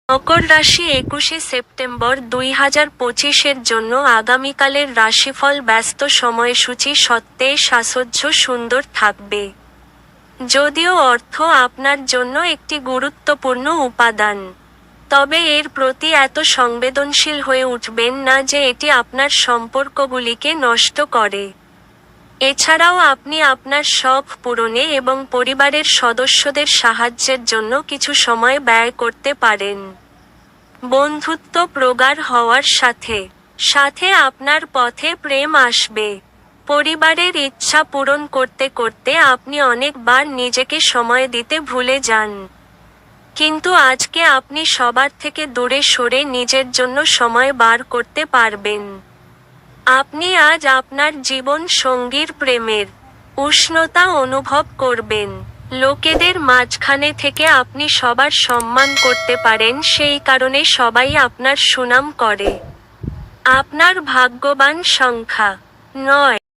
মকর রাশি 21শে সেপ্টেম্বর 2025-এর জন্য আগামীকালের রাশিফল ব্যস্ত সময়সূচি সত্ত্বে সাজসজ্জ সুন্দর থাকবে। যদিও অর্থ আপনার জন্য একটি গুরুত্বপূর্ণ উপাদান, তবে এর প্রতি এত সংবেদনশীল হয়ে উঠবেন না যে এটি আপনার সম্পর্কগুলিকে নষ্ট করে। এছাড়াও আপনি আপনার শখ পূরণে এবং পরিবারের সদস্যদের সাহায্যের জন্য কিছু সময় ব্যয় করতে পারেন। বন্ধুত্ব প্রগাঢ় হওয়ার সাথে সাথে আপনার পথে প্রেম আসবে। পরিবারের ইচ্ছা পূরণ করতে করতে আপনি অনেকবার নিজেকে সময় দিতে ভুলে যান, কিন্তু আজকে আপনি সবার থেকে দূরে সরে নিজের জন্য সময় বার করতে পারবেন। আপনি আজ আপনার জীবন সঙ্গীর প্রেমের উষ্ণতা অনুভব করবেন। লোকেদের মাঝখানে থেকে আপনি সবার সম্মান করতে পারেন, সেই কারণে সবাই আপনার সুনাম করে। আপনার ভাগ্যবান সংখ্যা 9।